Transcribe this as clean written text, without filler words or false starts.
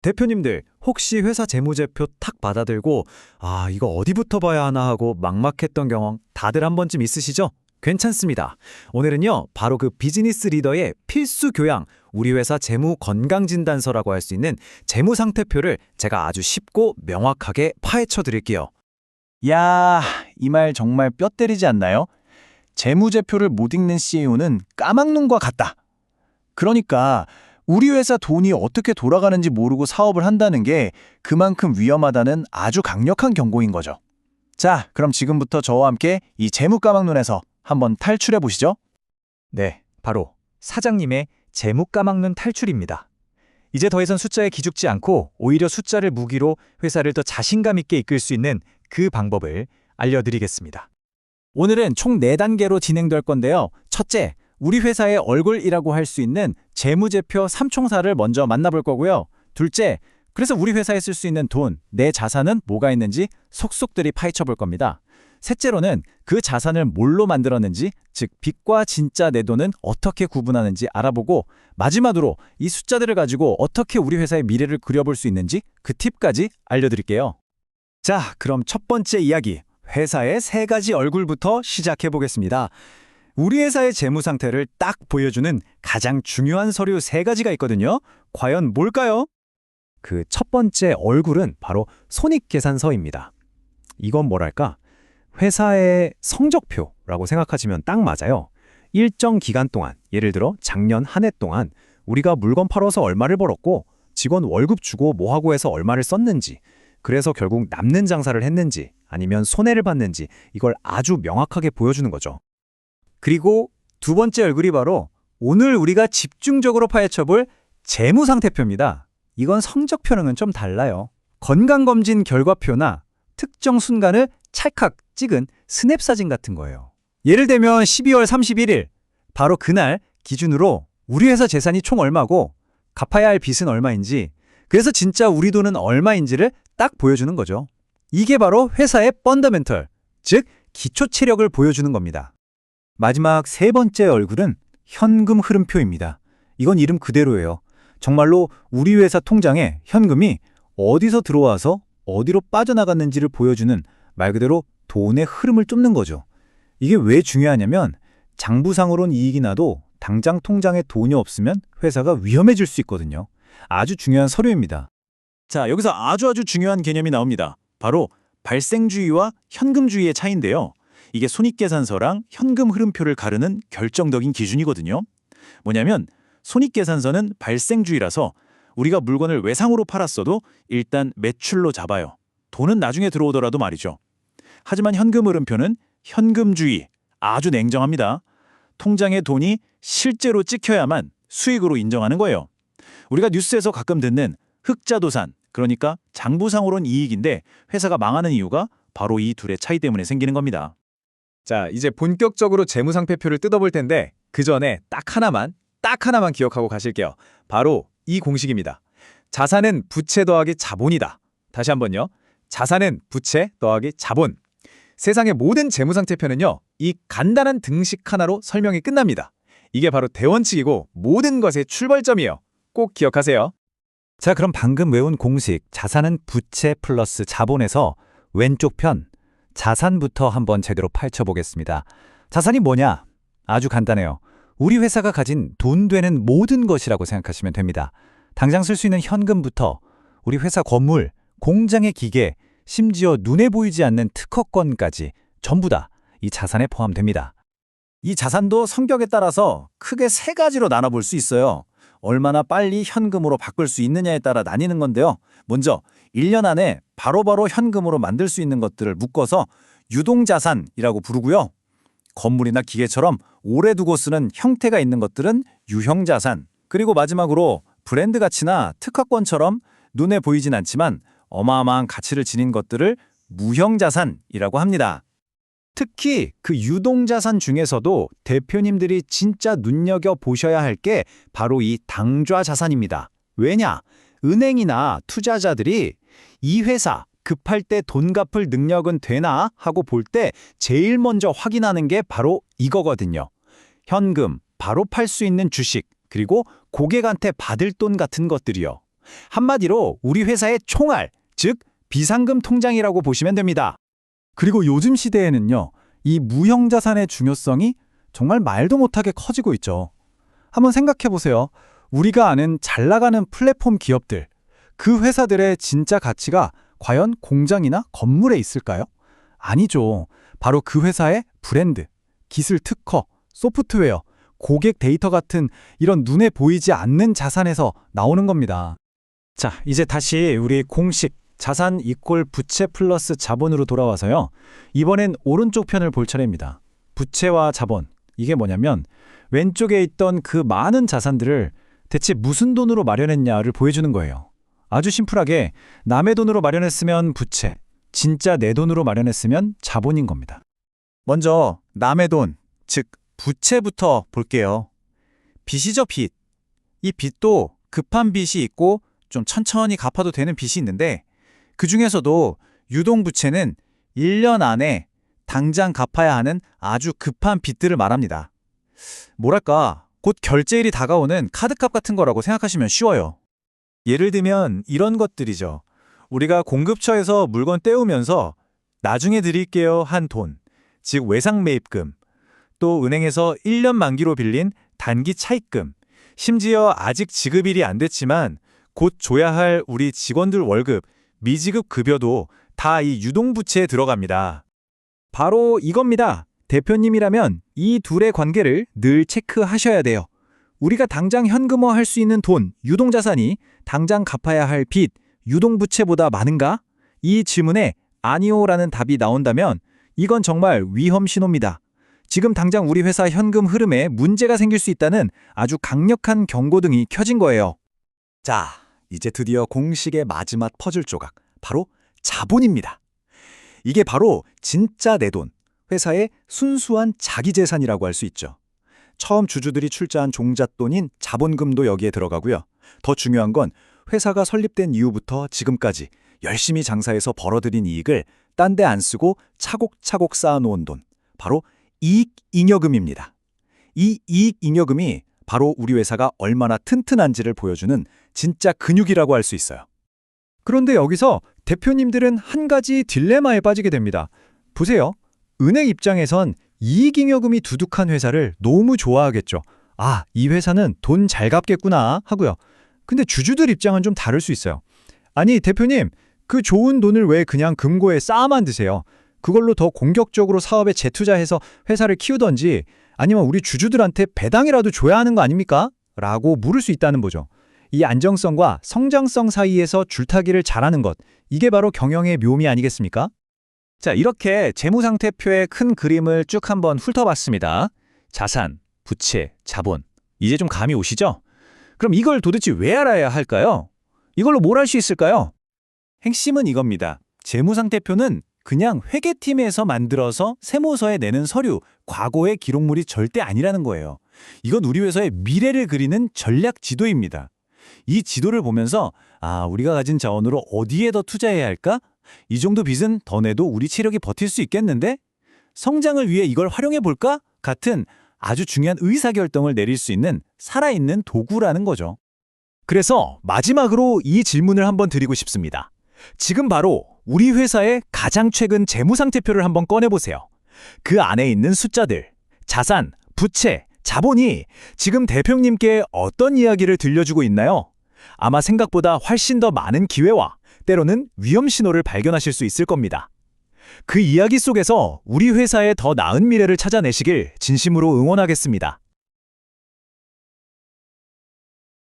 대표님들, 혹시 회사 재무제표 탁 받아들고 이거 어디부터 봐야 하나 하고 막막했던 경험 다들 한 번쯤 있으시죠? 괜찮습니다. 오늘은요, 바로 그 비즈니스 리더의 필수 교양, 우리 회사 재무 건강진단서라고 할 수 있는 재무 상태표를 제가 아주 쉽고 명확하게 파헤쳐 드릴게요. 야, 이 말 정말 뼈 때리지 않나요? 재무제표를 못 읽는 CEO는 까막눈과 같다. 그러니까 우리 회사 돈이 어떻게 돌아가는지 모르고 사업을 한다는 게 그만큼 위험하다는 아주 강력한 경고인 거죠. 자, 그럼 지금부터 저와 함께 이 재무 까막눈에서 한번 탈출해 보시죠. 네, 바로 사장님의 재무 까막눈 탈출입니다. 이제 더 이상 숫자에 기죽지 않고 오히려 숫자를 무기로 회사를 더 자신감 있게 이끌 수 있는 그 방법을 알려드리겠습니다. 오늘은 총 4단계로 진행될 건데요. 첫째, 우리 회사의 얼굴이라고 할 수 있는 재무제표 3총사를 먼저 만나볼 거고요. 둘째, 그래서 우리 회사에 쓸 수 있는 돈, 내 자산은 뭐가 있는지 속속들이 파헤쳐 볼 겁니다. 셋째로는 그 자산을 뭘로 만들었는지, 즉 빚과 진짜 내 돈은 어떻게 구분하는지 알아보고, 마지막으로 이 숫자들을 가지고 어떻게 우리 회사의 미래를 그려볼 수 있는지 그 팁까지 알려드릴게요. 자, 그럼 첫 번째 이야기, 회사의 3가지 얼굴부터 시작해 보겠습니다. 우리 회사의 재무 상태를 딱 보여주는 가장 중요한 서류 3가지가 있거든요. 과연 뭘까요? 그 첫 번째 얼굴은 바로 손익계산서입니다. 이건 뭐랄까? 회사의 성적표라고 생각하시면 딱 맞아요. 일정 기간 동안, 예를 들어 작년 한 해 동안 우리가 물건 팔아서 얼마를 벌었고 직원 월급 주고 뭐하고 해서 얼마를 썼는지, 그래서 결국 남는 장사를 했는지 아니면 손해를 봤는지 이걸 아주 명확하게 보여주는 거죠. 그리고 두 번째 얼굴이 바로 오늘 우리가 집중적으로 파헤쳐볼 재무상태표입니다. 이건 성적표랑은 좀 달라요. 건강검진 결과표나 특정 순간을 찰칵 찍은 스냅사진 같은 거예요. 예를 들면 12월 31일, 바로 그날 기준으로 우리 회사 재산이 총 얼마고 갚아야 할 빚은 얼마인지, 그래서 진짜 우리 돈은 얼마인지를 딱 보여주는 거죠. 이게 바로 회사의 펀더멘털, 즉 기초 체력을 보여주는 겁니다. 마지막 3번째 얼굴은 현금 흐름표입니다. 이건 이름 그대로예요. 정말로 우리 회사 통장에 현금이 어디서 들어와서 어디로 빠져나갔는지를 보여주는 말 그대로 돈의 흐름을 쫓는 거죠. 이게 왜 중요하냐면 장부상으론 이익이 나도 당장 통장에 돈이 없으면 회사가 위험해질 수 있거든요. 아주 중요한 서류입니다. 자, 여기서 아주 중요한 개념이 나옵니다. 바로 발생주의와 현금주의의 차이인데요. 이게 손익계산서랑 현금 흐름표를 가르는 결정적인 기준이거든요. 뭐냐면 손익계산서는 발생주의라서 우리가 물건을 외상으로 팔았어도 일단 매출로 잡아요. 돈은 나중에 들어오더라도 말이죠. 하지만 현금 흐름표는 현금주의, 아주 냉정합니다. 통장에 돈이 실제로 찍혀야만 수익으로 인정하는 거예요. 우리가 뉴스에서 가끔 듣는 흑자도산, 그러니까 장부상으론 이익인데 회사가 망하는 이유가 바로 이 둘의 차이 때문에 생기는 겁니다. 자, 이제 본격적으로 재무상태표를 뜯어볼 텐데 그 전에 딱 하나만 기억하고 가실게요. 바로 이 공식입니다. 자산은 부채 더하기 자본이다. 다시 한번요. 자산은 부채 더하기 자본. 세상의 모든 재무상태표는요, 이 간단한 등식 하나로 설명이 끝납니다. 이게 바로 대원칙이고 모든 것의 출발점이에요. 꼭 기억하세요. 자, 그럼 방금 외운 공식, 자산은 부채 플러스 자본에서 왼쪽 편, 자산부터 한번 제대로 파헤쳐보겠습니다. 자산이 뭐냐? 아주 간단해요. 우리 회사가 가진 돈 되는 모든 것이라고 생각하시면 됩니다. 당장 쓸 수 있는 현금부터 우리 회사 건물, 공장의 기계, 심지어 눈에 보이지 않는 특허권까지 전부 다 이 자산에 포함됩니다. 이 자산도 성격에 따라서 크게 3가지로 나눠볼 수 있어요. 얼마나 빨리 현금으로 바꿀 수 있느냐에 따라 나뉘는 건데요. 먼저 1년 안에 바로바로 현금으로 만들 수 있는 것들을 묶어서 유동자산이라고 부르고요. 건물이나 기계처럼 오래 두고 쓰는 형태가 있는 것들은 유형자산, 그리고 마지막으로 브랜드 가치나 특허권처럼 눈에 보이진 않지만 어마어마한 가치를 지닌 것들을 무형자산이라고 합니다. 특히 그 유동자산 중에서도 대표님들이 진짜 눈여겨보셔야 할 게 바로 이 당좌자산입니다. 왜냐? 은행이나 투자자들이 이 회사 급할 때 돈 갚을 능력은 되나 하고 볼 때 제일 먼저 확인하는 게 바로 이거거든요. 현금, 바로 팔 수 있는 주식, 그리고 고객한테 받을 돈 같은 것들이요. 한마디로 우리 회사의 총알, 즉 비상금 통장이라고 보시면 됩니다. 그리고 요즘 시대에는요, 이 무형자산의 중요성이 정말 말도 못하게 커지고 있죠. 한번 생각해 보세요. 우리가 아는 잘 나가는 플랫폼 기업들, 그 회사들의 진짜 가치가 과연 공장이나 건물에 있을까요? 아니죠. 바로 그 회사의 브랜드, 기술 특허, 소프트웨어, 고객 데이터 같은 이런 눈에 보이지 않는 자산에서 나오는 겁니다. 자, 이제 다시 우리 공식 자산 이꼴 부채 플러스 자본으로 돌아와서요. 이번엔 오른쪽 편을 볼 차례입니다. 부채와 자본. 이게 뭐냐면 왼쪽에 있던 그 많은 자산들을 대체 무슨 돈으로 마련했냐를 보여주는 거예요. 아주 심플하게 남의 돈으로 마련했으면 부채, 진짜 내 돈으로 마련했으면 자본인 겁니다. 먼저 남의 돈, 즉 부채부터 볼게요. 빚이죠, 빚. 이 빚도 급한 빚이 있고 좀 천천히 갚아도 되는 빚이 있는데 그 중에서도 유동부채는 1년 안에 당장 갚아야 하는 아주 급한 빚들을 말합니다. 뭐랄까, 곧 결제일이 다가오는 카드값 같은 거라고 생각하시면 쉬워요. 예를 들면 이런 것들이죠. 우리가 공급처에서 물건 떼우면서 나중에 드릴게요 한 돈, 즉 외상 매입금, 또 은행에서 1년 만기로 빌린 단기 차입금, 심지어 아직 지급일이 안 됐지만 곧 줘야 할 우리 직원들 월급, 미지급 급여도 다 이 유동부채에 들어갑니다. 바로 이겁니다. 대표님이라면 이 둘의 관계를 늘 체크하셔야 돼요. 우리가 당장 현금화할 수 있는 돈, 유동자산이 당장 갚아야 할 빚, 유동부채보다 많은가? 이 질문에 아니오라는 답이 나온다면 이건 정말 위험 신호입니다. 지금 당장 우리 회사 현금 흐름에 문제가 생길 수 있다는 아주 강력한 경고등이 켜진 거예요. 자, 이제 드디어 공식의 마지막 퍼즐 조각, 바로 자본입니다. 이게 바로 진짜 내 돈, 회사의 순수한 자기재산이라고 할 수 있죠. 처음 주주들이 출자한 종잣돈인 자본금도 여기에 들어가고요. 더 중요한 건 회사가 설립된 이후부터 지금까지 열심히 장사해서 벌어들인 이익을 딴 데 안 쓰고 차곡차곡 쌓아놓은 돈, 바로 이익잉여금입니다. 이 이익잉여금이 바로 우리 회사가 얼마나 튼튼한지를 보여주는 진짜 근육이라고 할 수 있어요. 그런데 여기서 대표님들은 한 가지 딜레마에 빠지게 됩니다. 보세요. 은행 입장에선 이익잉여금이 두둑한 회사를 너무 좋아하겠죠. 아, 이 회사는 돈 잘 갚겠구나 하고요. 근데 주주들 입장은 좀 다를 수 있어요. 아니, 대표님, 그 좋은 돈을 왜 그냥 금고에 쌓아만 두세요? 그걸로 더 공격적으로 사업에 재투자해서 회사를 키우던지 아니면 우리 주주들한테 배당이라도 줘야 하는 거 아닙니까? 라고 물을 수 있다는 거죠. 이 안정성과 성장성 사이에서 줄타기를 잘하는 것, 이게 바로 경영의 묘미 아니겠습니까? 자, 이렇게 재무상태표의 큰 그림을 쭉 한번 훑어봤습니다. 자산, 부채, 자본. 이제 좀 감이 오시죠? 그럼 이걸 도대체 왜 알아야 할까요? 이걸로 뭘 할 수 있을까요? 핵심은 이겁니다. 재무상태표는 그냥 회계팀에서 만들어서 세무서에 내는 서류, 과거의 기록물이 절대 아니라는 거예요. 이건 우리 회사의 미래를 그리는 전략 지도입니다. 이 지도를 보면서 우리가 가진 자원으로 어디에 더 투자해야 할까? 이 정도 빚은 더 내도 우리 체력이 버틸 수 있겠는데? 성장을 위해 이걸 활용해 볼까? 같은 아주 중요한 의사결정을 내릴 수 있는 살아있는 도구라는 거죠. 그래서 마지막으로 이 질문을 한번 드리고 싶습니다. 지금 바로 우리 회사의 가장 최근 재무상태표를 한번 꺼내보세요. 그 안에 있는 숫자들, 자산, 부채, 자본이 지금 대표님께 어떤 이야기를 들려주고 있나요? 아마 생각보다 훨씬 더 많은 기회와 때로는 위험 신호를 발견하실 수 있을 겁니다. 그 이야기 속에서 우리 회사의 더 나은 미래를 찾아내시길 진심으로 응원하겠습니다.